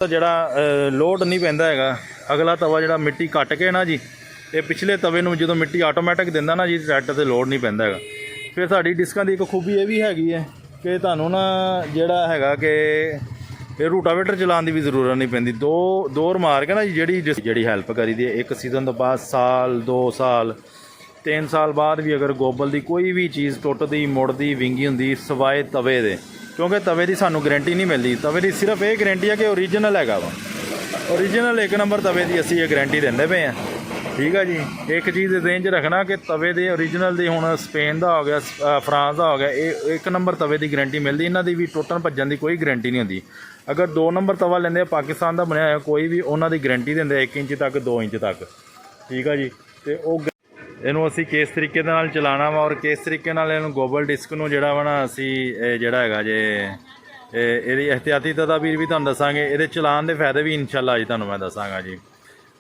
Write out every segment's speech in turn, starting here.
ਜਿਹੜਾ ਲੋਡ ਨਹੀਂ ਪੈਂਦਾ ਹੈਗਾ। ਅਗਲਾ ਤਵਾ ਜਿਹੜਾ ਮਿੱਟੀ ਕੱਟ ਕੇ ਨਾ ਜੀ, ਇਹ ਪਿਛਲੇ ਤਵੇ ਨੂੰ ਜਦੋਂ ਮਿੱਟੀ ਆਟੋਮੈਟਿਕ ਦਿੰਦਾ ਨਾ ਜੀ, ਟਰੈਕਟਰ 'ਤੇ ਲੋਡ ਨਹੀਂ ਪੈਂਦਾ ਹੈਗਾ। ਫਿਰ ਸਾਡੀ ਡਿਸਕਾਂ ਦੀ ਇੱਕ ਖੂਬੀ ਇਹ ਵੀ ਹੈਗੀ ਹੈ ਕਿ ਤੁਹਾਨੂੰ ਨਾ ਜਿਹੜਾ ਹੈਗਾ ਕਿ ਇਹ ਰੂਟਾਵੇਟਰ ਚਲਾਉਣ ਦੀ ਵੀ ਜ਼ਰੂਰਤ ਨਹੀਂ ਪੈਂਦੀ। ਦੋ ਮਾਰ ਕੇ ਨਾ ਜੀ ਜਿਹੜੀ ਹੈਲਪ ਕਰੀ ਦੀ ਹੈ, ਇੱਕ ਸੀਜ਼ਨ ਤੋਂ ਬਾਅਦ ਸਾਲ 2 ਸਾਲ 3 ਸਾਲ ਬਾਅਦ ਵੀ ਅਗਰ ਗੋਬਲ ਦੀ ਕੋਈ ਵੀ ਚੀਜ਼ ਟੁੱਟਦੀ ਮੁੜਦੀ ਵਿੰਗੀ ਹੁੰਦੀ ਸਵਾਏ ਤਵੇ ਦੇ, ਕਿਉਂਕਿ ਤਵੇ ਦੀ ਸਾਨੂੰ ਗਰੰਟੀ ਨਹੀਂ ਮਿਲਦੀ। ਤਵੇ ਦੀ ਸਿਰਫ ਇਹ ਗਰੰਟੀ ਹੈ ਕਿ ਓਰੀਜਨਲ ਹੈਗਾ ਵਾ, ਓਰੀਜਨਲ 1 ਨੰਬਰ ਤਵੇ ਦੀ ਅਸੀਂ ਇਹ ਗਰੰਟੀ ਦਿੰਦੇ ਪਏ ਹਾਂ। ਠੀਕ ਆ ਜੀ। ਇੱਕ ਚੀਜ਼ ਰੇਂਜ ਰੱਖਣਾ ਕਿ ਤਵੇ ਦੇ ਓਰੀਜਨਲ ਦੀ ਹੁਣ ਸਪੇਨ ਦਾ ਹੋ ਗਿਆ, ਫਰਾਂਸ ਦਾ ਹੋ ਗਿਆ, ਇਹ 1 ਨੰਬਰ ਤਵੇ ਦੀ ਗਰੰਟੀ ਮਿਲਦੀ। ਇਹਨਾਂ ਦੀ ਵੀ ਟੁੱਟਣ ਭੱਜਣ ਦੀ ਕੋਈ ਗਰੰਟੀ ਨਹੀਂ ਹੁੰਦੀ। ਅਗਰ 2 ਨੰਬਰ ਤਵਾ ਲੈਂਦੇ ਆ ਪਾਕਿਸਤਾਨ ਦਾ ਬਣਿਆ ਹੋਇਆ ਕੋਈ ਵੀ, ਉਹਨਾਂ ਦੀ ਗਰੰਟੀ ਦਿੰਦੇ 1 ਇੰਚ ਤੱਕ 2 ਇੰਚ ਤੱਕ। ਠੀਕ ਆ ਜੀ। ਅਤੇ ਉਹ ਇਹਨੂੰ ਅਸੀਂ ਕਿਸ ਤਰੀਕੇ ਦੇ ਨਾਲ ਚਲਾਉਣਾ ਵਾ ਔਰ ਕਿਸ ਤਰੀਕੇ ਨਾਲ ਇਹਨੂੰ ਗੋਬਲ ਡਿਸਕ ਨੂੰ ਜਿਹੜਾ ਵਾ ਨਾ ਅਸੀਂ ਜਿਹੜਾ ਹੈਗਾ ਜੇ ਇਹਦੀ ਇਹਤਿਆਤੀ ਤਦਾਬੀਰ ਵੀ ਤੁਹਾਨੂੰ ਦੱਸਾਂਗੇ। ਇਹਦੇ ਚਲਾਉਣ ਦੇ ਫਾਇਦੇ ਵੀ ਇਨਸ਼ਾਅੱਲਾ ਅੱਜ ਤੁਹਾਨੂੰ ਮੈਂ ਦੱਸਾਂਗਾ ਜੀ।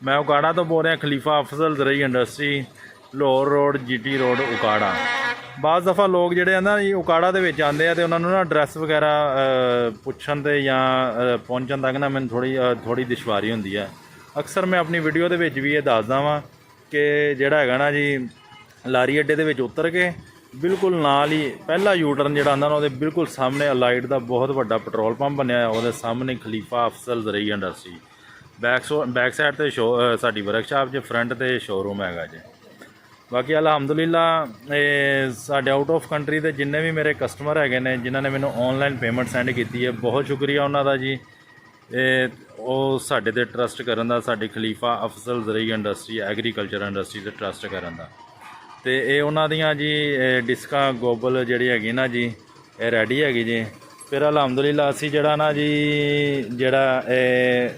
ਮੈਂ ਉਕਾੜਾ ਤੋਂ ਬੋਲ ਰਿਹਾ, Khalifa Afzal Zarai industry, Lahore road, GT road, Okara. ਬਾਜ਼ ਦਫਾ ਲੋਕ ਜਿਹੜੇ ਆ ਨਾ ਜੀ ਉਕਾੜਾ ਦੇ ਵਿੱਚ ਆਉਂਦੇ ਆ ਅਤੇ ਉਹਨਾਂ ਨੂੰ ਨਾ ਐਡਰੈਸ ਵਗੈਰਾ ਪੁੱਛਣ 'ਤੇ ਜਾਂ ਪਹੁੰਚਣ ਤੱਕ ਨਾ ਮੈਨੂੰ ਥੋੜ੍ਹੀ ਦੁਸ਼ਵਾਰੀ ਹੁੰਦੀ ਹੈ। ਅਕਸਰ ਮੈਂ ਆਪਣੀ ਵੀਡੀਓ ਦੇ ਵਿੱਚ ਵੀ ਇਹ ਦੱਸਦਾ ਵਾਂ ਕਿ ਜਿਹੜਾ ਹੈਗਾ ਨਾ ਜੀ ਲਾਰੀ ਅੱਡੇ ਦੇ ਵਿੱਚ ਉਤਰ ਕੇ ਬਿਲਕੁਲ ਨਾਲ ਹੀ ਪਹਿਲਾ ਯੂਟਰਨ ਜਿਹੜਾ ਆਉਂਦਾ ਨਾ ਉਹਦੇ ਬਿਲਕੁਲ ਸਾਹਮਣੇ ਅਲਾਈਟ ਦਾ ਬਹੁਤ ਵੱਡਾ ਪੈਟਰੋਲ ਪੰਪ ਬਣਿਆ ਹੋਇਆ, ਉਹਦੇ ਸਾਹਮਣੇ Khalifa Afzal Zarai industry. Back side 'ਤੇ ਸਾਡੀ ਵਰਕਸ਼ਾਪ 'ਚ, ਫਰੰਟ 'ਤੇ ਸ਼ੋਰੂਮ ਹੈਗਾ ਜੀ। ਬਾਕੀ ਅਲਹਮਦੁਲਿਲਾ ਇਹ ਸਾਡੇ ਆਊਟ ਆਫ ਕੰਟਰੀ ਦੇ ਜਿੰਨੇ ਵੀ ਮੇਰੇ ਕਸਟਮਰ ਹੈਗੇ ਨੇ ਜਿਨ੍ਹਾਂ ਨੇ ਮੈਨੂੰ ਔਨਲਾਈਨ ਪੇਮੈਂਟ ਸੈਂਡ ਕੀਤੀ ਹੈ, ਬਹੁਤ ਸ਼ੁਕਰੀਆ ਉਹਨਾਂ ਦਾ ਜੀ। ਉਹ ਸਾਡੇ 'ਤੇ ਟਰਸਟ ਕਰਨ ਦਾ, ਸਾਡੀ Khalifa Afzal Zarai industry agriculture industry 'ਤੇ ਟਰਸਟ ਕਰਨ ਦਾ। ਅਤੇ ਇਹ ਉਹਨਾਂ ਦੀਆਂ ਜੀ ਡਿਸਕਾਂ ਗੋਬਲ ਜਿਹੜੀ ਹੈਗੀ ਨਾ ਜੀ ਇਹ ਰੈਡੀ ਹੈਗੀ ਜੀ। ਫਿਰ ਅਲਹਮਦੁਲਿਲਾ ਅਸੀਂ ਜਿਹੜਾ ਨਾ ਜੀ ਜਿਹੜਾ ਇਹ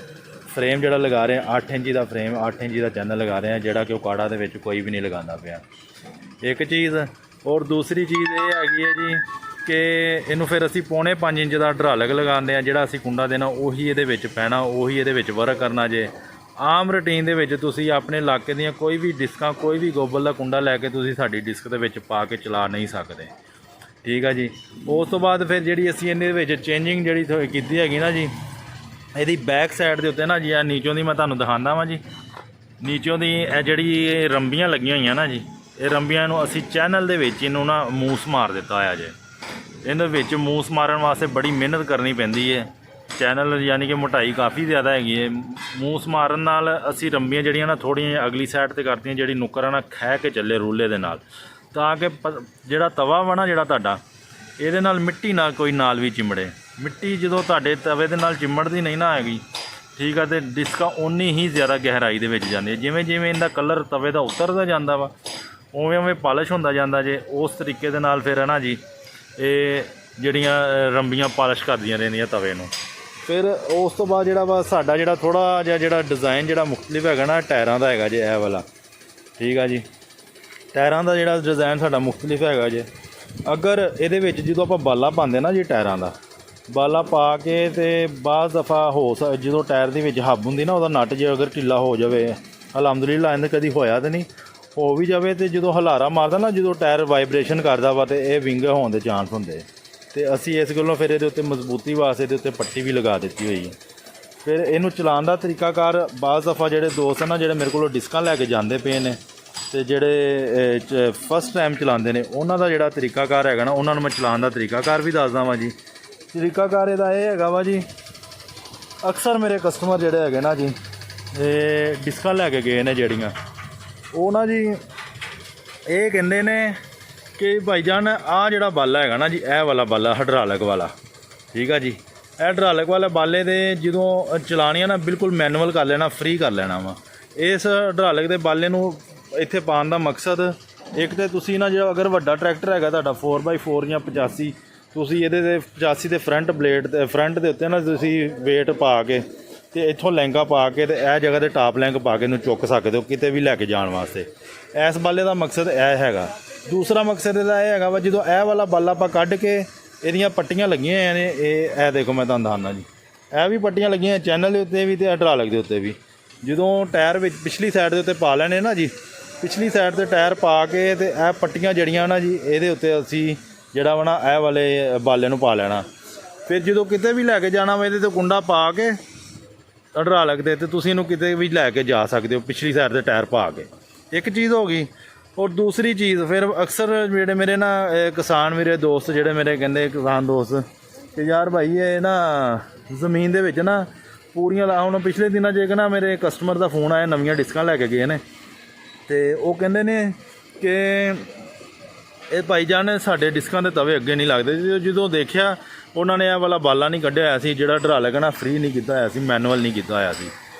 ਫਰੇਮ ਜਿਹੜਾ ਲਗਾ ਰਹੇ ਹਾਂ 8 ਇੰਚ ਦਾ ਫਰੇਮ, 8 ਇੰਚ ਦਾ ਚੈਨਲ ਲਗਾ ਰਹੇ ਹਾਂ, ਜਿਹੜਾ ਕਿ ਉਕਾੜਾ ਦੇ ਵਿੱਚ ਕੋਈ ਵੀ ਨਹੀਂ ਲਗਾਉਂਦਾ ਪਿਆ। ਇੱਕ ਚੀਜ਼ ਔਰ ਦੂਸਰੀ ਚੀਜ਼ ਇਹ ਹੈਗੀ ਹੈ ਜੀ ਕਿ ਇਹਨੂੰ ਫਿਰ ਅਸੀਂ 4.5 ਇੰਚ ਦਾ ਡਰਾਲਕ ਲਗਾਉਂਦੇ ਹਾਂ। ਜਿਹੜਾ ਅਸੀਂ ਕੁੰਡਾ ਦੇਣਾ ਉਹੀ ਇਹਦੇ ਵਿੱਚ ਪੈਣਾ, ਉਹੀ ਇਹਦੇ ਵਿੱਚ ਵਰਕ ਕਰਨਾ ਜੇ। ਆਮ ਰੂਟੀਨ ਦੇ ਵਿੱਚ ਤੁਸੀਂ ਆਪਣੇ ਇਲਾਕੇ ਦੀਆਂ ਕੋਈ ਵੀ ਡਿਸਕਾਂ, ਕੋਈ ਵੀ ਗੋਬਲ ਦਾ ਕੁੰਡਾ ਲੈ ਕੇ ਤੁਸੀਂ ਸਾਡੀ ਡਿਸਕ ਦੇ ਵਿੱਚ ਪਾ ਕੇ ਚਲਾ ਨਹੀਂ ਸਕਦੇ। ਠੀਕ ਆ ਜੀ। ਉਸ ਤੋਂ ਬਾਅਦ ਫਿਰ ਜਿਹੜੀ ਅਸੀਂ ਇਹਦੇ ਵਿੱਚ ਚੇਂਜਿੰਗ ਜਿਹੜੀ ਕੀਤੀ ਹੈਗੀ ਨਾ ਜੀ, ਇਹਦੀ ਬੈਕ ਸਾਈਡ ਦੇ ਉੱਤੇ ਨਾ ਜੀ ਆ ਨੀਚੋਂ ਦੀ ਮੈਂ ਤੁਹਾਨੂੰ ਦਿਖਾਉਂਦਾ ਵਾਂ ਜੀ। ਨੀਚੋਂ ਦੀ ਇਹ ਜਿਹੜੀ ਰੰਬੀਆਂ ਲੱਗੀਆਂ ਹੋਈਆਂ ਨਾ ਜੀ, ਇਹ ਰੰਬੀਆਂ ਨੂੰ ਅਸੀਂ ਚੈਨਲ ਦੇ ਵਿੱਚ ਇਹਨੂੰ ਨਾ ਮੂਸ ਮਾਰ ਦਿੱਤਾ ਹੋਇਆ ਜੇ। ਇਹਦੇ ਵਿੱਚ ਮੂਸ ਮਾਰਨ ਵਾਸਤੇ ਬੜੀ ਮਿਹਨਤ ਕਰਨੀ ਪੈਂਦੀ ਹੈ। ਚੈਨਲ ਯਾਨੀ ਕਿ ਮੋਟਾਈ ਕਾਫੀ ਜ਼ਿਆਦਾ ਹੈਗੀ ਹੈ। ਮੂਸ ਮਾਰਨ ਨਾਲ ਅਸੀਂ ਰੰਬੀਆਂ ਜਿਹੜੀਆਂ ਨਾ ਥੋੜ੍ਹੀਆਂ ਅਗਲੀ ਸਾਈਡ 'ਤੇ ਕਰਤੀਆਂ, ਜਿਹੜੀ ਨੁੱਕਰ ਆ ਨਾ ਖਹਿ ਕੇ ਚੱਲੇ ਰੂਲੇ ਦੇ ਨਾਲ, ਤਾਂ ਕਿ ਜਿਹੜਾ ਤਵਾ ਵਾ ਨਾ ਜਿਹੜਾ ਤੁਹਾਡਾ, ਇਹਦੇ ਨਾਲ ਮਿੱਟੀ ਨਾ ਕੋਈ ਨਾਲ ਵੀ ਚਿਮੜੇ। ਮਿੱਟੀ ਜਦੋਂ ਤੁਹਾਡੇ ਤਵੇ ਦੇ ਨਾਲ ਚਿਮੜਦੀ ਨਹੀਂ ਨਾ ਹੈਗੀ, ਠੀਕ ਆ, ਅਤੇ ਡਿਸਕਾਂ ਓਨੀ ਹੀ ਜ਼ਿਆਦਾ ਗਹਿਰਾਈ ਦੇ ਵਿੱਚ ਜਾਂਦੀ ਹੈ। ਜਿਵੇਂ ਜਿਵੇਂ ਇਹਦਾ ਕਲਰ ਤਵੇ ਦਾ ਉਤਰਦਾ ਜਾਂਦਾ ਵਾ ਉਵੇਂ ਉਵੇਂ ਪਾਲਿਸ਼ ਹੁੰਦਾ ਜਾਂਦਾ ਜੇ। ਉਸ ਤਰੀਕੇ ਦੇ ਨਾਲ ਫਿਰ ਹੈ ਨਾ ਜੀ ਇਹ ਜਿਹੜੀਆਂ ਰੰਬੀਆਂ ਪਾਲਿਸ਼ ਕਰਦੀਆਂ ਰਹਿੰਦੀਆਂ ਤਵੇ ਨੂੰ। ਫਿਰ ਉਸ ਤੋਂ ਬਾਅਦ ਜਿਹੜਾ ਵਾ ਸਾਡਾ ਜਿਹੜਾ ਥੋੜ੍ਹਾ ਜਿਹਾ ਜਿਹੜਾ ਡਿਜ਼ਾਇਨ ਜਿਹੜਾ ਮੁਖਤਲਿਫ ਹੈਗਾ ਨਾ ਟਾਇਰਾਂ ਦਾ ਹੈਗਾ ਜੇ ਇਹ ਵਾਲਾ। ਠੀਕ ਆ ਜੀ। ਟਾਇਰਾਂ ਦਾ ਜਿਹੜਾ ਡਿਜ਼ਾਇਨ ਸਾਡਾ ਮੁਖਤਲਿਫ ਹੈਗਾ ਜੇ। ਅਗਰ ਇਹਦੇ ਵਿੱਚ ਜਦੋਂ ਆਪਾਂ ਬਾਲਾ ਪਾਉਂਦੇ ਨਾ ਜੀ ਟਾਇਰਾਂ ਦਾ ਬਾਲਾ ਪਾ ਕੇ ਅਤੇ ਬਾਅਦ ਦਫਾ ਜਦੋਂ ਟਾਇਰ ਦੇ ਵਿੱਚ ਹੱਬ ਹੁੰਦੀ ਨਾ ਉਹਦਾ ਨਟ ਜੇ ਅਗਰ ਢਿੱਲਾ ਹੋ ਜਾਵੇ, ਅਲਹਮਦੁਲਿਲਾ ਇਹਨੇ ਕਦੀ ਹੋਇਆ ਤਾਂ ਨਹੀਂ, ਹੋ ਵੀ ਜਾਵੇ ਅਤੇ ਜਦੋਂ ਹਲਾਰਾ ਮਾਰਦਾ ਨਾ, ਜਦੋਂ ਟਾਇਰ ਵਾਈਬ੍ਰੇਸ਼ਨ ਕਰਦਾ ਵਾ ਅਤੇ ਇਹ ਵਿੰਗ ਹੋਣ ਦੇ ਚਾਂਸ ਹੁੰਦੇ। ਅਤੇ ਅਸੀਂ ਇਸ ਗੱਲੋਂ ਫਿਰ ਇਹਦੇ ਉੱਤੇ ਮਜ਼ਬੂਤੀ ਵਾਸਤੇ ਇਹਦੇ ਉੱਤੇ ਪੱਟੀ ਵੀ ਲਗਾ ਦਿੱਤੀ ਹੋਈ ਹੈ। ਫਿਰ ਇਹਨੂੰ ਚਲਾਉਣ ਦਾ ਤਰੀਕਾਕਾਰ ਬਾਅਦ ਦਫਾ ਜਿਹੜੇ ਦੋਸਤ ਨਾ ਜਿਹੜੇ ਮੇਰੇ ਕੋਲੋਂ ਡਿਸਕਾਂ ਲੈ ਕੇ ਜਾਂਦੇ ਪਏ ਨੇ ਅਤੇ ਜਿਹੜੇ ਫਸਟ ਟਾਈਮ ਚਲਾਉਂਦੇ ਨੇ ਉਹਨਾਂ ਦਾ ਜਿਹੜਾ ਤਰੀਕਾਕਾਰ ਹੈਗਾ ਨਾ, ਉਹਨਾਂ ਨੂੰ ਮੈਂ ਚਲਾਉਣ ਦਾ ਤਰੀਕਾਕਾਰ ਵੀ ਦੱਸਦਾ ਵਾਂ ਜੀ। ਤਰੀਕਾਕਾਰ ਇਹਦਾ ਇਹ ਹੈਗਾ ਵਾ ਜੀ, ਅਕਸਰ ਮੇਰੇ ਕਸਟਮਰ ਜਿਹੜੇ ਹੈਗੇ ਨਾ ਜੀ ਇਹ ਡਿਸਕਾਂ ਲੈ ਕੇ ਗਏ ਨੇ ਜਿਹੜੀਆਂ, ਉਹ ਨਾ ਜੀ ਇਹ ਕਹਿੰਦੇ ਨੇ ਕਿ ਭਾਈ ਜਾਨ ਆਹ ਜਿਹੜਾ ਬਾਲਾ ਹੈਗਾ ਨਾ ਜੀ ਇਹ ਵਾਲਾ ਬਾਲਾ ਹਾਈਡਰਾਲਿਕ ਵਾਲਾ, ਠੀਕ ਆ ਜੀ, ਇਹ ਹਾਈਡਰਾਲਿਕ ਵਾਲੇ ਬਾਲੇ ਦੇ ਜਦੋਂ ਚਲਾਉਣੀ ਆ ਨਾ ਬਿਲਕੁਲ ਮੈਨੂਅਲ ਕਰ ਲੈਣਾ, ਫ੍ਰੀ ਕਰ ਲੈਣਾ ਵਾ। ਇਸ ਹਾਈਡਰਾਲਿਕ ਦੇ ਬਾਲੇ ਨੂੰ ਇੱਥੇ ਪਾਉਣ ਦਾ ਮਕਸਦ ਇੱਕ ਤਾਂ ਤੁਸੀਂ ਨਾ ਜਿਹੜਾ ਅਗਰ ਵੱਡਾ ਟਰੈਕਟਰ ਹੈਗਾ ਤੁਹਾਡਾ 4x4 ਜਾਂ 85, ਤੁਸੀਂ ਇਹਦੇ ਦੇ 85 ਦੇ ਫਰੰਟ ਬਲੇਡ ਤੇ ਫਰੰਟ ਦੇ ਉੱਤੇ ਨਾ ਤੁਸੀਂ ਵੇਟ ਪਾ ਕੇ ਅਤੇ ਇੱਥੋਂ ਲੈਂਗਾ ਪਾ ਕੇ ਅਤੇ ਇਹ ਜਗ੍ਹਾ 'ਤੇ ਟਾਪ ਲੈਂਕ ਪਾ ਕੇ ਇਹਨੂੰ ਚੁੱਕ ਸਕਦੇ ਹੋ ਕਿਤੇ ਵੀ ਲੈ ਕੇ ਜਾਣ ਵਾਸਤੇ। ਇਸ ਬਾਲੇ ਦਾ ਮਕਸਦ ਇਹ ਹੈਗਾ। ਦੂਸਰਾ ਮਕਸਦ ਇਹਦਾ ਇਹ ਹੈਗਾ ਵਾ, ਜਦੋਂ ਇਹ ਵਾਲਾ ਬਾਲਾ ਆਪਾਂ ਕੱਢ ਕੇ ਇਹਦੀਆਂ ਪੱਟੀਆਂ ਲੱਗੀਆਂ ਹੋਈਆਂ ਨੇ, ਇਹ ਦੇਖੋ ਮੈਂ ਤੁਹਾਨੂੰ ਦੱਸਦਾ ਜੀ, ਇਹ ਵੀ ਪੱਟੀਆਂ ਲੱਗੀਆਂ ਚੈਨਲ ਦੇ ਉੱਤੇ ਵੀ ਅਤੇ ਹਾਈਡਰਾਲਿਕ ਦੇ ਉੱਤੇ ਵੀ। ਜਦੋਂ ਟਾਇਰ ਵਿੱਚ ਪਿਛਲੀ ਸਾਈਡ ਦੇ ਉੱਤੇ ਪਾ ਲੈਣੇ ਨਾ ਜੀ, ਪਿਛਲੀ ਸਾਈਡ 'ਤੇ ਟਾਇਰ ਪਾ ਕੇ ਅਤੇ ਇਹ ਪੱਟੀਆਂ ਜਿਹੜੀਆਂ ਨਾ ਜੀ ਇਹਦੇ ਉੱਤੇ ਅਸੀਂ ਜਿਹੜਾ ਵਾ ਨਾ ਇਹ ਵਾਲੇ ਬਾਲੇ ਨੂੰ ਪਾ ਲੈਣਾ। ਫਿਰ ਜਦੋਂ ਕਿਤੇ ਵੀ ਲੈ ਕੇ ਜਾਣਾ ਵਾ ਇਹਦੇ 'ਤੇ ਕੁੰਡਾ ਪਾ ਕੇ hydraulic ਦੇ ਤੇ ਤੁਸੀਂ ਇਹਨੂੰ ਕਿਤੇ ਵੀ ਲੈ ਕੇ ਜਾ ਸਕਦੇ ਹੋ ਪਿਛਲੀ ਸਾਈਡ ਤੇ ਟਾਇਰ ਪਾ ਕੇ। ਇੱਕ ਚੀਜ਼ ਹੋ ਗਈ। ਔਰ ਦੂਸਰੀ ਚੀਜ਼ ਫਿਰ ਅਕਸਰ ਜਿਹੜੇ ਮੇਰੇ ਨਾ ਕਿਸਾਨ ਮੇਰੇ ਦੋਸਤ ਜਿਹੜੇ ਮੇਰੇ ਕਹਿੰਦੇ ਕਿਸਾਨ ਦੋਸਤ ਕਿ ਯਾਰ ਭਾਈ ਇਹ ਨਾ ਜ਼ਮੀਨ ਦੇ ਵਿੱਚ ਨਾ ਪੂਰੀਆਂ ਹੁਣ ਪਿਛਲੇ ਦਿਨਾਂ 'ਚ ਇੱਕ ਨਾ ਮੇਰੇ ਕਸਟਮਰ ਦਾ ਫੋਨ ਆਇਆ, ਨਵੀਆਂ ਡਿਸਕਾਂ ਲੈ ਕੇ ਗਏ ਨੇ ਤੇ ਉਹ ਕਹਿੰਦੇ ਨੇ ਕਿ ਇਹ ਭਾਈ ਜਾਨ ਸਾਡੇ ਡਿਸਕਾਂ ਦੇ ਤਵੇ ਅੱਗੇ ਨਹੀਂ ਲੱਗਦੇ। ਜਦੋਂ ਦੇਖਿਆ ਉਹਨਾਂ ਨੇ ਇਹ ਵਾਲਾ ਬਾਲਾ ਨਹੀਂ ਕੱਢਿਆ ਹੋਇਆ ਸੀ, ਜਿਹੜਾ hydraulic ਨਾ ਫ੍ਰੀ ਨਹੀਂ ਕੀਤਾ ਹੋਇਆ ਸੀ, ਮੈਨੂਅਲ ਨਹੀਂ ਕੀਤਾ ਹੋਇਆ ਸੀ।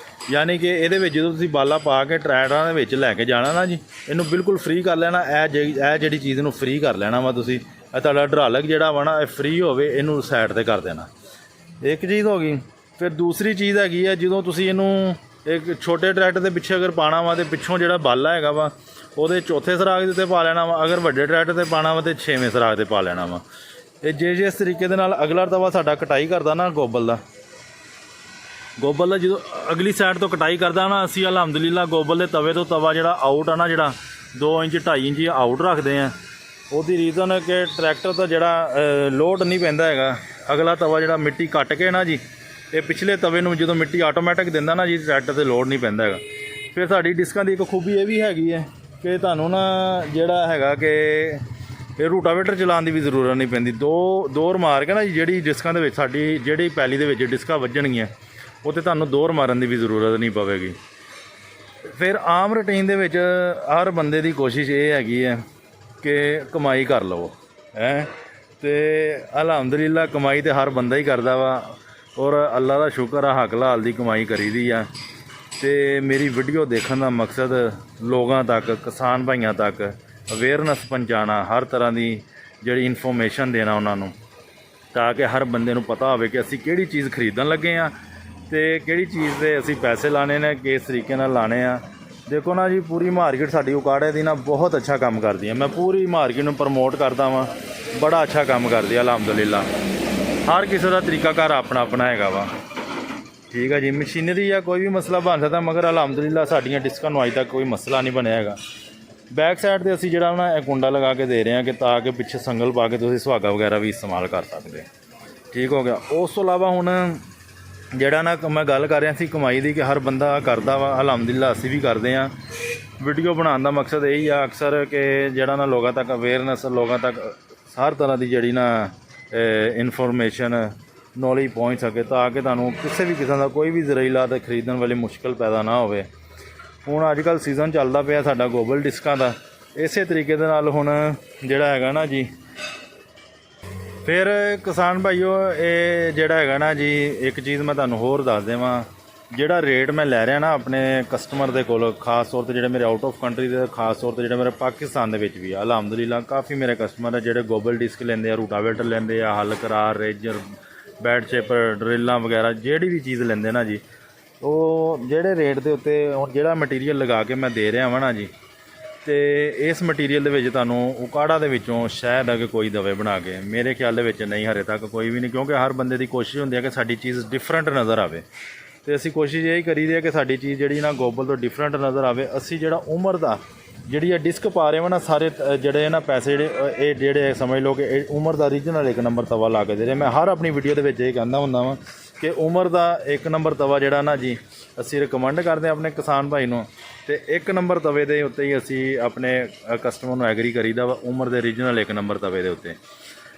ਯਾਨੀ ਕਿ ਇਹਦੇ ਵਿੱਚ ਜਦੋਂ ਤੁਸੀਂ ਬਾਲਾ ਪਾ ਕੇ ਟਰੈਕਟਰਾਂ ਦੇ ਵਿੱਚ ਲੈ ਕੇ ਜਾਣਾ ਨਾ ਜੀ, ਇਹਨੂੰ ਬਿਲਕੁਲ ਫ੍ਰੀ ਕਰ ਲੈਣਾ। ਇਹ ਜਿਹੜੀ ਚੀਜ਼ ਨੂੰ ਫ੍ਰੀ ਕਰ ਲੈਣਾ ਵਾ ਤੁਸੀਂ। ਇਹ ਤੁਹਾਡਾ hydraulic ਜਿਹੜਾ ਵਾ ਨਾ ਇਹ ਫ੍ਰੀ ਹੋਵੇ, ਇਹਨੂੰ ਸਾਈਡ 'ਤੇ ਕਰ ਦੇਣਾ। ਇੱਕ ਚੀਜ਼ ਹੋ ਗਈ। ਫਿਰ ਦੂਸਰੀ ਚੀਜ਼ ਹੈਗੀ ਹੈ, ਜਦੋਂ ਤੁਸੀਂ ਇਹਨੂੰ ਇੱਕ ਛੋਟੇ ਟਰੈਕਟਰ ਦੇ ਪਿੱਛੇ ਅਗਰ ਪਾਉਣਾ ਵਾ ਤੇ ਪਿੱਛੋਂ ਜਿਹੜਾ ਬਾਲਾ ਹੈਗਾ ਵਾ ਉਹਦੇ ਚੌਥੇ ਸਰਾਗ ਦੇ ਉੱਤੇ ਪਾ ਲੈਣਾ ਵਾ। ਅਗਰ ਵੱਡੇ ਟਰੈਕਟਰ 'ਤੇ ਪਾਉਣਾ ਵਾ ਤੇ 6ਵੇਂ ਸਰਾਗ 'ਤੇ ਪਾ ਲੈਣਾ ਵਾ। ਇਹ ਜਿਸ ਤਰੀਕੇ ਦੇ ਨਾਲ ਅਗਲਾ ਤਵਾ ਸਾਡਾ ਕਟਾਈ ਕਰਦਾ ਨਾ ਗੋਬਲ ਦਾ ਜਦੋਂ ਅਗਲੀ ਸਾਈਡ ਤੋਂ ਕਟਾਈ ਕਰਦਾ ਨਾ, ਅਸੀਂ ਅਲਹਮਦੁਲਿਲਾ ਗੋਬਲ ਦੇ ਤਵੇ ਤੋਂ ਤਵਾ ਜਿਹੜਾ ਆਊਟ ਆ ਨਾ, ਜਿਹੜਾ 2 ਇੰਚ 2.5 ਇੰਚ ਆਊਟ ਰੱਖਦੇ ਆ। ਉਹਦੀ ਰੀਜ਼ਨ ਕਿ ਟਰੈਕਟਰ ਦਾ ਜਿਹੜਾ ਲੋਡ ਨਹੀਂ ਪੈਂਦਾ ਹੈਗਾ। ਅਗਲਾ ਤਵਾ ਜਿਹੜਾ ਮਿੱਟੀ ਕੱਟ ਕੇ ਨਾ ਜੀ, ਇਹ ਪਿਛਲੇ ਤਵੇ ਨੂੰ ਜਦੋਂ ਮਿੱਟੀ ਆਟੋਮੈਟਿਕ ਦਿੰਦਾ ਨਾ ਜੀ, ਟਰੈਕਟਰ 'ਤੇ ਲੋਡ ਨਹੀਂ ਪੈਂਦਾ ਹੈਗਾ। ਫਿਰ ਸਾਡੀ ਡਿਸਕਾਂ ਦੀ ਇੱਕ ਖੂਬੀ ਇਹ ਵੀ ਹੈਗੀ ਹੈ ਕਿ ਤੁਹਾਨੂੰ ਨਾ ਜਿਹੜਾ ਹੈਗਾ ਕਿ ਇਹ ਰੂਟਾਵੇਟਰ ਚਲਾਉਣ ਦੀ ਵੀ ਜ਼ਰੂਰਤ ਨਹੀਂ ਪੈਂਦੀ। ਦੋਰ ਮਾਰ ਕੇ ਨਾ ਜਿਹੜੀ ਡਿਸਕਾਂ ਦੇ ਵਿੱਚ ਸਾਡੀ ਜਿਹੜੀ ਪੈਲੀ ਦੇ ਵਿੱਚ ਡਿਸਕਾਂ ਵੱਜਣਗੀਆਂ ਉਹ 'ਤੇ ਤੁਹਾਨੂੰ ਦੋਰ ਮਾਰਨ ਦੀ ਵੀ ਜ਼ਰੂਰਤ ਨਹੀਂ ਪਵੇਗੀ। ਫਿਰ ਆਮ ਰੂਟੀਨ ਦੇ ਵਿੱਚ ਹਰ ਬੰਦੇ ਦੀ ਕੋਸ਼ਿਸ਼ ਇਹ ਹੈਗੀ ਹੈ ਕਿ ਕਮਾਈ ਕਰ ਲਵੋ ਹੈ, ਅਤੇ ਅਲਹਮਦੁਲਿਲਾ ਕਮਾਈ ਤਾਂ ਹਰ ਬੰਦਾ ਹੀ ਕਰਦਾ ਵਾ। ਔਰ ਅੱਲਾ ਦਾ ਸ਼ੁਕਰ ਆ, ਹੱਕ ਹਲਾਲ ਦੀ ਕਮਾਈ ਕਰੀਦੀ ਆ। ਅਤੇ ਮੇਰੀ ਵੀਡੀਓ ਦੇਖਣ ਦਾ ਮਕਸਦ ਲੋਕਾਂ ਤੱਕ, ਕਿਸਾਨ ਭਾਈਆਂ ਤੱਕ ਅਵੇਅਰਨੈਸ ਪਹੁੰਚਾਉਣਾ, ਹਰ ਤਰ੍ਹਾਂ ਦੀ ਜਿਹੜੀ ਇਨਫੋਰਮੇਸ਼ਨ ਦੇਣਾ ਉਹਨਾਂ ਨੂੰ, ਤਾਂ ਕਿ ਹਰ ਬੰਦੇ ਨੂੰ ਪਤਾ ਹੋਵੇ ਕਿ ਅਸੀਂ ਕਿਹੜੀ ਚੀਜ਼ ਖਰੀਦਣ ਲੱਗੇ ਹਾਂ ਅਤੇ ਕਿਹੜੀ ਚੀਜ਼ ਦੇ ਅਸੀਂ ਪੈਸੇ ਲਾਣੇ ਨੇ, ਕਿਸ ਤਰੀਕੇ ਨਾਲ ਲਾਣੇ ਆ। ਦੇਖੋ ਨਾ ਜੀ, ਪੂਰੀ ਮਾਰਕੀਟ ਸਾਡੀ ਉਕਾੜੇ ਦੀ ਨਾ ਬਹੁਤ ਅੱਛਾ ਕੰਮ ਕਰਦੀ ਹੈ। ਮੈਂ ਪੂਰੀ ਮਾਰਕੀਟ ਨੂੰ ਪ੍ਰਮੋਟ ਕਰਦਾ ਵਾਂ, ਬੜਾ ਅੱਛਾ ਕੰਮ ਕਰਦੀ ਹੈ ਅਲਹਮਦੁਲਿਲਾ। ਹਰ ਕਿਸੇ ਦਾ ਤਰੀਕਾਕਾਰ ਆਪਣਾ ਆਪਣਾ ਹੈਗਾ ਵਾ। ਠੀਕ ਹੈ ਜੀ, ਮਸ਼ੀਨਰੀ ਜਾਂ ਕੋਈ ਵੀ ਮਸਲਾ ਬਣ ਸਕਦਾ, ਮਗਰ ਅਲਹਮਦੁਲਿਲਾ ਸਾਡੀਆਂ ਡਿਸਕਾਂ ਨੂੰ ਅੱਜ ਤੱਕ ਕੋਈ ਮਸਲਾ ਨਹੀਂ ਬਣਿਆ ਹੈਗਾ। ਬੈਕ ਸਾਈਡ 'ਤੇ ਅਸੀਂ ਜਿਹੜਾ ਨਾ ਇਹ ਕੁੰਡਾ ਲਗਾ ਕੇ ਦੇ ਰਹੇ ਹਾਂ ਕਿ ਤਾਂ ਕਿ ਪਿੱਛੇ ਸੰਗਲ ਪਾ ਕੇ ਤੁਸੀਂ ਸੁਹਾਗਾ ਵਗੈਰਾ ਵੀ ਇਸਤੇਮਾਲ ਕਰ ਸਕਦੇ। ਠੀਕ ਹੋ ਗਿਆ। ਉਸ ਤੋਂ ਇਲਾਵਾ ਹੁਣ ਜਿਹੜਾ ਨਾ ਮੈਂ ਗੱਲ ਕਰ ਰਿਹਾ ਸੀ ਕਮਾਈ ਦੀ, ਕਿ ਹਰ ਬੰਦਾ ਕਰਦਾ ਵਾ, ਅਲਹਮਦੁਲਿਲਾ ਅਸੀਂ ਵੀ ਕਰਦੇ ਹਾਂ। ਵੀਡੀਓ ਬਣਾਉਣ ਦਾ ਮਕਸਦ ਇਹੀ ਆ ਅਕਸਰ ਕਿ ਜਿਹੜਾ ਨਾ ਲੋਕਾਂ ਤੱਕ ਅਵੇਅਰਨੈਸ, ਲੋਕਾਂ ਤੱਕ ਹਰ ਤਰ੍ਹਾਂ ਦੀ ਜਿਹੜੀ ਨਾ ਇਨਫੋਰਮੇਸ਼ਨ ਨੌਲੇਜ ਪਹੁੰਚ ਸਕੇ, ਤਾਂ ਕਿ ਤੁਹਾਨੂੰ ਕਿਸੇ ਵੀ ਕਿਸਮ ਦਾ ਕੋਈ ਵੀ ਜ਼ਰੀਲਾ ਤੇ ਖਰੀਦਣ ਵਾਲੀ ਮੁਸ਼ਕਿਲ ਪੈਦਾ ਨਾ ਹੋਵੇ। ਹੁਣ ਅੱਜ ਕੱਲ੍ਹ ਸੀਜ਼ਨ ਚੱਲਦਾ ਪਿਆ ਸਾਡਾ ਗੋਬਲ ਡਿਸਕਾਂ ਦਾ, ਇਸੇ ਤਰੀਕੇ ਦੇ ਨਾਲ ਹੁਣ ਜਿਹੜਾ ਹੈਗਾ ਨਾ ਜੀ, ਫਿਰ ਕਿਸਾਨ ਭਾਈਓ ਇਹ ਜਿਹੜਾ ਹੈਗਾ ਨਾ ਜੀ, ਇੱਕ ਚੀਜ਼ ਮੈਂ ਤੁਹਾਨੂੰ ਹੋਰ ਦੱਸ ਦੇਵਾਂ। ਜਿਹੜਾ ਰੇਟ ਮੈਂ ਲੈ ਰਿਹਾ ਨਾ ਆਪਣੇ ਕਸਟਮਰ ਦੇ ਕੋਲ, ਖਾਸ ਤੌਰ 'ਤੇ ਜਿਹੜੇ ਮੇਰੇ ਆਊਟ ਆਫ ਕੰਟਰੀ ਦੇ, ਖਾਸ ਤੌਰ 'ਤੇ ਜਿਹੜੇ ਮੇਰੇ ਪਾਕਿਸਤਾਨ ਦੇ ਵਿੱਚ ਵੀ ਆ, ਅਲਹਮਦੁਲਿਲਾ ਕਾਫੀ ਮੇਰੇ ਕਸਟਮਰ ਆ ਜਿਹੜੇ ਗੋਬਲ ਡਿਸਕ ਲੈਂਦੇ ਆ, ਰੂਟਾਵੇਟਰ ਲੈਂਦੇ ਆ, ਹੱਲ ਕਰਾਰ, ਰੇਜਰ, ਬੈਡ ਸ਼ੇਪਰ, ਡਰਿੱਲਾਂ ਵਗੈਰਾ ਜਿਹੜੀ ਵੀ ਚੀਜ਼ ਲੈਂਦੇ ਨਾ ਜੀ, ਉਹ ਜਿਹੜੇ ਰੇਟ ਦੇ ਉੱਤੇ ਹੁਣ ਜਿਹੜਾ ਮਟੀਰੀਅਲ ਲਗਾ ਕੇ ਮੈਂ ਦੇ ਰਿਹਾ ਵਾਂ ਨਾ ਜੀ, ਅਤੇ ਇਸ ਮਟੀਰੀਅਲ ਦੇ ਵਿੱਚ ਤੁਹਾਨੂੰ ਉਕਾੜਾ ਦੇ ਵਿੱਚੋਂ ਸ਼ਾਇਦ ਅਗੇ ਕੋਈ ਦਵੇ ਬਣਾ ਕੇ, ਮੇਰੇ ਖਿਆਲ ਦੇ ਵਿੱਚ ਨਹੀਂ, ਹਰੇ ਤੱਕ ਕੋਈ ਵੀ ਨਹੀਂ, ਕਿਉਂਕਿ ਹਰ ਬੰਦੇ ਦੀ ਕੋਸ਼ਿਸ਼ ਹੁੰਦੀ ਹੈ ਕਿ ਸਾਡੀ ਚੀਜ਼ ਡਿਫਰੈਂਟ ਨਜ਼ਰ ਆਵੇ। ਅਤੇ ਅਸੀਂ ਕੋਸ਼ਿਸ਼ ਇਹੀ ਕਰੀਦੀ ਹੈ ਕਿ ਸਾਡੀ ਚੀਜ਼ ਜਿਹੜੀ ਨਾ ਗੋਬਲ ਤੋਂ ਡਿਫਰੈਂਟ ਨਜ਼ਰ ਆਵੇ। ਅਸੀਂ ਜਿਹੜਾ ਉਮਰ ਦਾ ਜਿਹੜੀ ਇਹ ਡਿਸਕ ਪਾ ਰਹੇ ਹਾਂ ਨਾ, ਸਾਰੇ ਜਿਹੜੇ ਨਾ ਪੈਸੇ ਜਿਹੜੇ ਇਹ ਜਿਹੜੇ ਸਮਝ ਲਓ ਕਿ ਇਹ ਉਮਰ ਦਾ ਰੀਜਨਲ 1 ਨੰਬਰ ਤਵਾ ਲਾ ਕੇ ਦੇ ਰਹੇ। ਮੈਂ ਹਰ ਆਪਣੀ ਵੀਡੀਓ ਦੇ ਵਿੱਚ ਇਹ ਕਹਿੰਦਾ ਹੁੰਦਾ ਵਾਂ ਕਿ ਉਮਰ ਦਾ 1 ਨੰਬਰ ਤਵਾ ਜਿਹੜਾ ਨਾ ਜੀ, ਅਸੀਂ ਰਿਕਮੈਂਡ ਕਰਦੇ ਹਾਂ ਆਪਣੇ ਕਿਸਾਨ ਭਾਈ ਨੂੰ, ਅਤੇ 1 ਨੰਬਰ ਤਵੇ ਦੇ ਉੱਤੇ ਹੀ ਅਸੀਂ ਆਪਣੇ ਕਸਟਮਰ ਨੂੰ ਐਗਰੀ ਕਰੀਦਾ ਵਾ, ਉਮਰ ਦੇ ਰੀਜਨਲ 1 ਨੰਬਰ ਤਵੇ ਦੇ ਉੱਤੇ।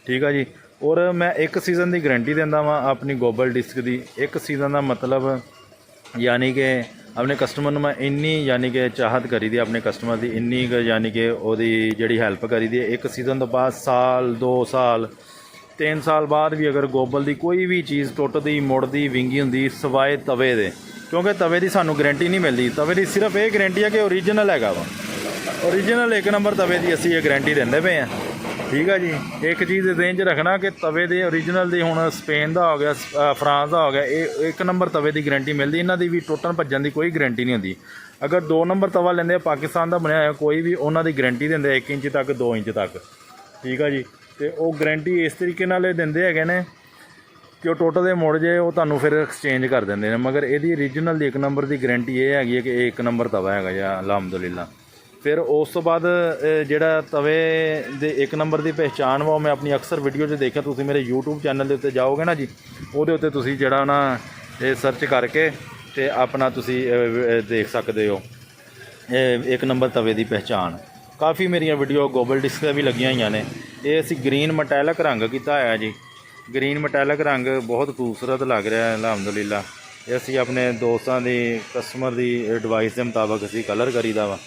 ਠੀਕ ਆ ਜੀ। ਔਰ ਮੈਂ 1 ਸੀਜ਼ਨ ਦੀ ਗਰੰਟੀ ਦਿੰਦਾ ਵਾਂ ਆਪਣੀ ਗੋਬਲ ਡਿਸਕ ਦੀ। 1 ਸੀਜ਼ਨ ਦਾ ਮਤਲਬ ਯਾਨੀ ਕਿ ਆਪਣੇ ਕਸਟਮਰ ਨੂੰ ਮੈਂ ਇੰਨੀ ਯਾਨੀ ਕਿ ਚਾਹਤ ਕਰੀ ਦੀ ਆਪਣੇ ਕਸਟਮਰ ਦੀ, ਇੰਨੀ ਕੁ ਯਾਨੀ ਕਿ ਉਹਦੀ ਜਿਹੜੀ ਹੈਲਪ ਕਰੀ ਦੀ ਹੈ। 1 ਸੀਜ਼ਨ ਤੋਂ ਬਾਅਦ ਸਾਲ, 2 ਸਾਲ, 3 ਸਾਲ ਬਾਅਦ ਵੀ ਅਗਰ ਗੋਬਲ ਦੀ ਕੋਈ ਵੀ ਚੀਜ਼ ਟੁੱਟਦੀ, ਮੁੜਦੀ, ਵਿੰਗੀ ਹੁੰਦੀ, ਸਵਾਏ ਤਵੇ ਦੇ, ਕਿਉਂਕਿ ਤਵੇ ਦੀ ਸਾਨੂੰ ਗਰੰਟੀ ਨਹੀਂ ਮਿਲਦੀ। ਤਵੇ ਦੀ ਸਿਰਫ ਇਹ ਗਰੰਟੀ ਹੈ ਕਿ ਓਰੀਜਨਲ ਹੈਗਾ ਵਾ, ਓਰੀਜਨਲ 1 ਨੰਬਰ ਤਵੇ ਦੀ ਅਸੀਂ ਇਹ ਗਰੰਟੀ ਦਿੰਦੇ ਪਏ ਹਾਂ। ਠੀਕ ਆ ਜੀ। ਇੱਕ ਚੀਜ਼ ਦੇਣ 'ਚ ਰੱਖਣਾ ਕਿ ਤਵੇ ਦੇ ਓਰੀਜਨਲ ਦੀ, ਹੁਣ ਸਪੇਨ ਦਾ ਹੋ ਗਿਆ, ਫਰਾਂਸ ਦਾ ਹੋ ਗਿਆ, ਇਹ 1 ਨੰਬਰ ਤਵੇ ਦੀ ਗਰੰਟੀ ਮਿਲਦੀ। ਇਹਨਾਂ ਦੀ ਵੀ ਟੁੱਟਣ ਭੱਜਣ ਦੀ ਕੋਈ ਗਰੰਟੀ ਨਹੀਂ ਹੁੰਦੀ। ਅਗਰ 2 ਨੰਬਰ ਤਵਾ ਲੈਂਦੇ ਆ ਪਾਕਿਸਤਾਨ ਦਾ ਬਣਿਆ ਹੋਇਆ ਕੋਈ ਵੀ, ਉਹਨਾਂ ਦੀ ਗਰੰਟੀ ਦਿੰਦੇ 1 ਇੰਚ ਤੱਕ, 2 ਇੰਚ ਤੱਕ। ਠੀਕ ਆ ਜੀ। ਅਤੇ ਉਹ ਗਰੰਟੀ ਇਸ ਤਰੀਕੇ ਨਾਲ ਇਹ ਦਿੰਦੇ ਹੈਗੇ ਨੇ ਕਿ ਉਹ ਟੁੱਟਦੇ ਮੁੜ ਜੇ, ਉਹ ਤੁਹਾਨੂੰ ਫਿਰ ਐਕਸਚੇਂਜ ਕਰ ਦਿੰਦੇ ਨੇ। ਮਗਰ ਇਹਦੀ ਓਰੀਜਨਲ ਦੀ 1 ਨੰਬਰ ਦੀ ਗਰੰਟੀ ਇਹ ਹੈਗੀ ਹੈ ਕਿ ਇਹ 1 ਨੰਬਰ ਤਵਾ ਹੈਗਾ ਜੀ, ਅਲਹਮਦੁਲਿਲਾ। ਫਿਰ ਉਸ ਤੋਂ ਬਾਅਦ ਜਿਹੜਾ ਤਵੇ ਦੇ 1 ਨੰਬਰ ਦੀ ਪਹਿਚਾਣ ਵਾ, ਮੈਂ ਆਪਣੀ ਅਕਸਰ ਵੀਡੀਓ 'ਚ ਦੇਖਿਆ। ਤੁਸੀਂ ਮੇਰੇ YouTube ਚੈਨਲ ਦੇ ਉੱਤੇ ਜਾਓਗੇ ਨਾ ਜੀ, ਉਹਦੇ ਉੱਤੇ ਤੁਸੀਂ ਜਿਹੜਾ ਨਾ ਇਹ ਸਰਚ ਕਰਕੇ ਤੇ ਆਪਣਾ ਤੁਸੀਂ ਦੇਖ ਸਕਦੇ ਹੋ ਇਹ 1 ਨੰਬਰ ਤਵੇ ਦੀ ਪਹਿਚਾਣ। ਕਾफ़ी ਮੇਰੀਆਂ ਵੀਡੀਓ ਗੋਬਲ ਡਿਸਕ 'ਤੇ ਵੀ ਲੱਗੀਆਂ ਹੋਈਆਂ ਨੇ। ਇਹ ਅਸੀਂ ਗ੍ਰੀਨ ਮਟੈਲਿਕ ਰੰਗ ਕੀਤਾ ਹੋਇਆ ਜੀ। ਗ੍ਰੀਨ ਮਟੈਲਿਕ ਰੰਗ ਬਹੁਤ ਖੂਬਸੂਰਤ ਲੱਗ ਰਿਹਾ ਹੈ ਅਲਹਮਦੁਲਿਲਾ। ਇਹ ਅਸੀਂ ਆਪਣੇ ਦੋਸਤਾਂ ਦੀ ਕਸਟਮਰ ਦੀ ਐਡਵਾਈਸ ਦੇ ਮੁਤਾਬਕ ਅਸੀਂ ਕਲਰ ਕਰੀਦਾ ਵਾ।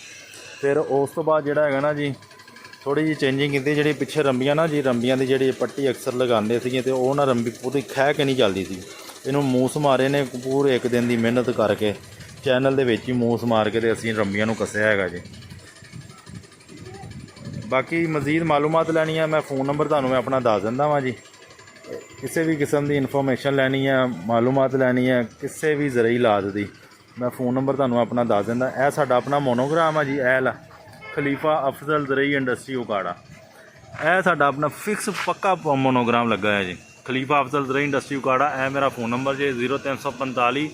ਫਿਰ ਉਸ ਤੋਂ ਬਾਅਦ ਜਿਹੜਾ ਹੈਗਾ ਨਾ ਜੀ ਥੋੜ੍ਹੀ ਜਿਹੀ ਚੇਂਜਿੰਗ ਕੀਤੀ। ਜਿਹੜੀ ਪਿੱਛੇ ਰੰਬੀਆਂ ਨਾ ਜੀ, ਰੰਬੀਆਂ ਦੀ ਜਿਹੜੀ ਪੱਟੀ ਅਕਸਰ ਲਗਾਉਂਦੇ ਸੀਗੇ ਤੇ ਉਹ ਨਾ ਰੰਬੀ ਪੂਰੀ ਖਹਿ ਕੇ ਨਹੀਂ ਚੱਲਦੀ ਸੀ। ਇਹਨੂੰ ਮੂਸ ਮਾਰੇ ਨੇ ਪੂਰੇ 1 ਦਿਨ ਦੀ ਮਿਹਨਤ ਕਰਕੇ, ਚੈਨਲ ਦੇ ਵਿੱਚ ਹੀ ਮੂਸ ਮਾਰ ਕੇ ਤੇ ਅਸੀਂ ਰੰਬੀਆਂ ਨੂੰ ਕੱਸਿਆ ਹੈਗਾ ਜੀ। ਬਾਕੀ ਮਜ਼ੀਦ ਮਾਲੂਮਾਤ ਲੈਣੀ ਹੈ ਮੈਂ फ़ोन ਨੰਬਰ ਤੁਹਾਨੂੰ ਮੈਂ ਆਪਣਾ ਦੱਸ ਦਿੰਦਾ ਵਾਂ ਜੀ। ਕਿਸੇ ਵੀ ਕਿਸਮ ਦੀ ਇਨਫੋਰਮੇਸ਼ਨ ਲੈਣੀ ਹੈ, ਮਾਲੂਮਾਤ ਲੈਣੀ ਹੈ ਕਿਸੇ ਵੀ ਜ਼ਰਈ ਇਲਾਜ ਦੀ, ਮੈਂ फ़ोन ਨੰਬਰ ਤੁਹਾਨੂੰ ਆਪਣਾ ਦੱਸ ਦਿੰਦਾ। ਇਹ ਸਾਡਾ ਆਪਣਾ ਮੋਨੋਗ੍ਰਾਮ ਆ ਜੀ, ਇਹ ਲਾ ਖਲੀਫਾ ਅਫਜ਼ਲ ਜ਼ਰਈ ਇੰਡਸਟਰੀ ਉਕਾੜਾ। ਇਹ ਸਾਡਾ ਆਪਣਾ ਫਿਕਸ ਪੱਕਾ ਮੋਨੋਗ੍ਰਾਮ ਲੱਗਾ ਹੈ ਜੀ, ਖਲੀਫਾ ਅਫਜ਼ਲ ਜ਼ਰਈ ਇੰਡਸਟਰੀ ਉਕਾੜਾ। ਇਹ ਮੇਰਾ फ़ोन ਨੰਬਰ ਜੇ 0345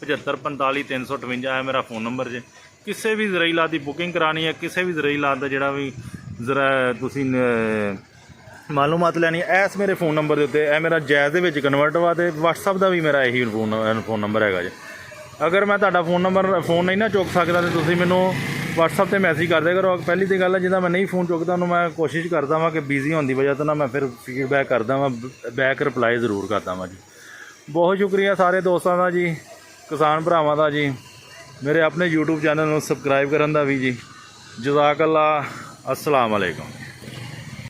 7545 358। ਇਹ ਮੇਰਾ फ़ोन ਨੰਬਰ ਜੇ। ਕਿਸੇ ਵੀ ਜ਼ਰਈ ਇਲਾਜ ਦੀ ਬੁਕਿੰਗ ਕਰਾਣੀ ਹੈ, ਕਿਸੇ ਵੀ ਜ਼ਰਈ ਇਲਾਜ ਦਾ ਜਿਹੜਾ ਵੀ ਜ਼ਰਾ ਤੁਸੀਂ ਮਾਲੂਮਾਤ ਲੈਣੀ ਹੈ, ਇਸ ਮੇਰੇ फ़ोन ਨੰਬਰ ਦੇ ਉੱਤੇ। ਇਹ ਮੇਰਾ ਜਾਇਜ਼ ਦੇ ਵਿੱਚ ਕਨਵਰਟ ਵਾ ਤੇ WhatsApp ਦਾ ਵੀ ਮੇਰਾ ਇਹੀ फ़ोन ਨੰਬਰ ਹੈਗਾ ਜੀ। ਅਗਰ ਮੈਂ ਤੁਹਾਡਾ फ़ोन ਨਹੀਂ ਨਾ ਚੁੱਕ ਸਕਦਾ ਤਾਂ ਤੁਸੀਂ ਮੈਨੂੰ WhatsApp 'ਤੇ ਮੈਸੇਜ ਕਰ ਦਿਆ ਕਰੋ। ਪਹਿਲੀ ਤਾਂ ਗੱਲ ਹੈ ਜਿਹਦਾ ਮੈਂ ਨਹੀਂ फ़ोन ਚੁੱਕਦਾ ਉਹਨੂੰ ਮੈਂ ਕੋਸ਼ਿਸ਼ ਕਰਦਾ ਵਾਂ ਕਿ ਬਿਜ਼ੀ ਹੋਣ ਦੀ ਵਜ੍ਹਾ ਤੋਂ ਨਾ ਮੈਂ ਫਿਰ ਫੀਡਬੈਕ ਕਰਦਾ ਵਾਂ, ਬੈਕ ਰਿਪਲਾਈ ਜ਼ਰੂਰ ਕਰਦਾ ਵਾਂ ਜੀ। ਬਹੁਤ ਸ਼ੁਕਰੀਆ ਸਾਰੇ ਦੋਸਤਾਂ ਦਾ ਜੀ, ਕਿਸਾਨ ਭਰਾਵਾਂ ਦਾ ਜੀ, ਮੇਰੇ ਆਪਣੇ YouTube ਚੈਨਲ ਨੂੰ ਸਬਸਕ੍ਰਾਈਬ ਕਰਨ ਦਾ ਵੀ ਜੀ। ਜਜ਼ਾਕ ਅੱਲਾ। अस्सलाम वालेकुम।